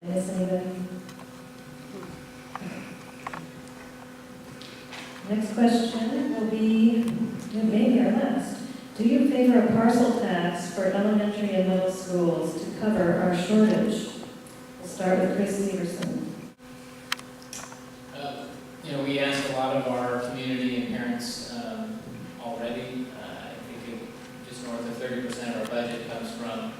Miss anybody? Next question will be, maybe our last. Do you favor a parcel tax for elementary and middle schools to cover our shortage? We'll start with Chris Severson. We ask a lot of our community and parents already. I think just north of 30% of our budget comes from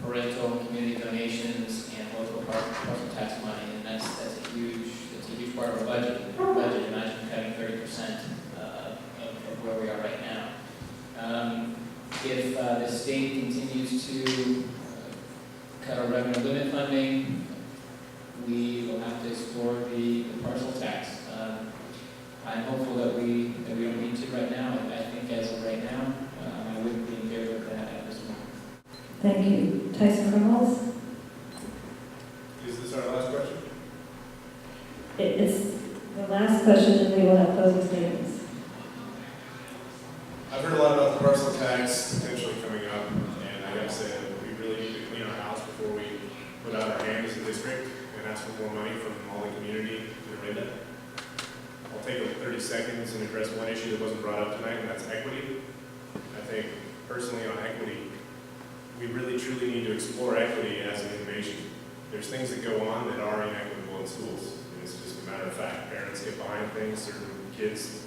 parental and community donations and local parcel tax money, and that's a huge part of our budget. Imagine cutting 30% of where we are right now. If the state continues to cut our revenue limit funding, we will have to explore the parcel tax. I'm hopeful that we don't need to right now. I think as of right now, I wouldn't be in favor of that at this moment. Thank you. Tyson Reynolds? Is this our last question? It's the last question, and we will have closing statements. I've heard a lot about the parcel tax potentially coming up, and I gotta say that we really need to clean our house before we put out our hand as a district and ask for more money from all the community to rent it. I'll take 30 seconds and address one issue that wasn't brought up tonight, and that's equity. I think personally on equity, we really truly need to explore equity as an innovation. There's things that go on that are inequitable in schools. And it's just a matter of fact. Parents get behind things, certain kids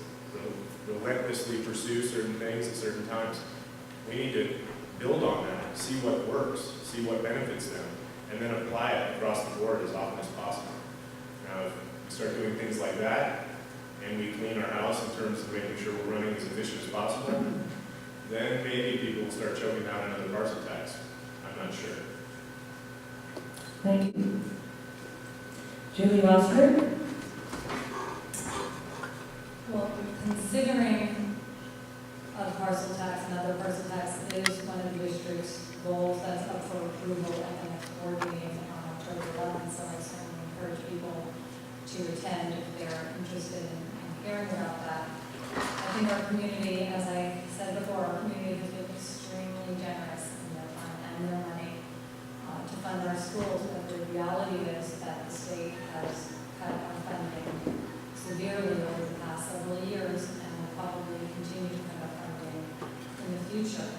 relentlessly pursue certain things at certain times. We need to build on that, see what works, see what benefits them, and then apply it across the board as often as possible. Now, if we start doing things like that, and we clean our house in terms of making sure we're running as efficient as possible, then maybe people will start choking down another parcel tax. I'm not sure. Thank you. Julie Rosberg? Well, considering a parcel tax, another parcel tax is one of the district's goals that's up for approval at the next board meeting on October 11th, so I certainly encourage people to attend if they're interested in hearing about that. I think our community, as I said before, our community has been extremely generous in their time and their money to fund our schools, but the reality is that the state has cut our funding severely over the past several years and will probably continue to cut our funding in the future.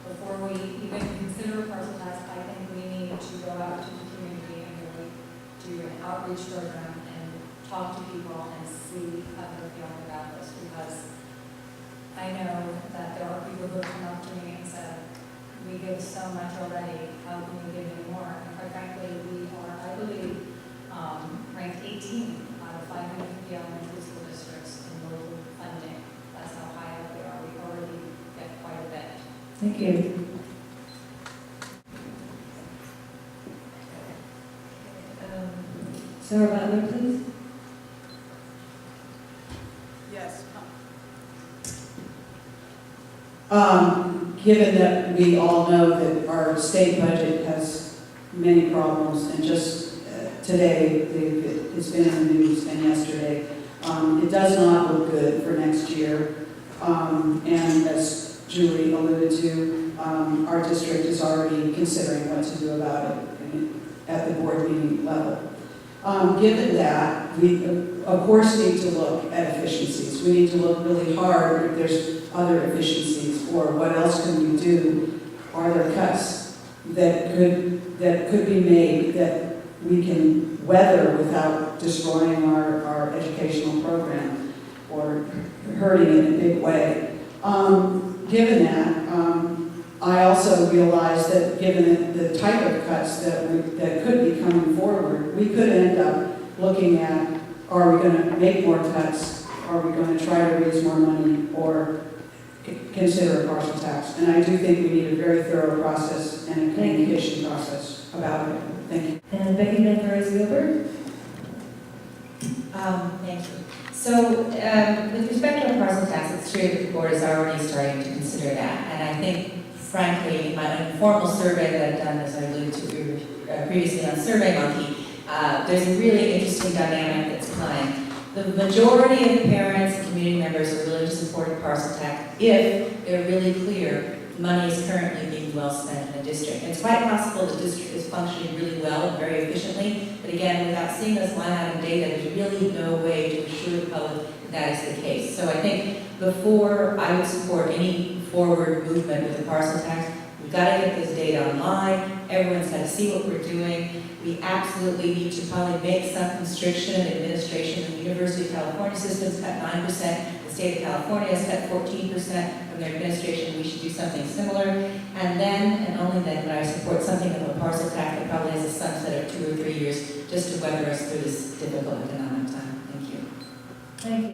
Before we even consider a parcel tax, I think we need to go out to the community and really do an outreach program and talk to people and see how they're feeling about this, because I know that there are people who have come up to me and said, we give so much already, how can we give any more? And quite frankly, we are, I believe, ranked 18 out of 550 elementary school districts in local funding. That's how high up we are. We already get quite a bit. Thank you. Sarah Butler, please. Yes. Given that we all know that our state budget has many problems, and just today it's been in the news and yesterday, it does not look good for next year. And as Julie alluded to, our district is already considering what to do about it at the board meeting level. Given that, we of course need to look at efficiencies. We need to look really hard if there's other efficiencies, or what else can we do? Are there cuts that could be made that we can weather without destroying our educational program or hurting it in a big way? Given that, I also realize that given the type of cuts that could be coming forward, we could end up looking at, are we going to make more cuts? Are we going to try to raise more money, or consider a partial tax? And I do think we need a very thorough process and a communication process about it. Thank you. And Becky Van-Torres-Gilbert? Thank you. So, with respect to a parcel tax, it's true that the board is already starting to consider that. And I think, frankly, my informal survey that I've done, as I alluded to previously on SurveyMonkey, there's a really interesting dynamic that's coming. The majority of parents and community members are willing to support a parcel tax if they're really clear money is currently being well spent in the district. And it's quite possible the district is functioning really well and very efficiently, but again, without seeing those line item data, there's really no way to assure the public that that is the case. So I think before I would support any forward movement with the parcel tax, we've got to get this data online, everyone's got to see what we're doing. We absolutely need to probably make some constriction in administration. The University of California system's cut 9%, the state of California has cut 14% from their administration. We should do something similar. And then, and only then, would I support something of a parcel tax that probably has a sunset of 2 or 3 years just to weather us through this difficult economic time. Thank you. Thank you.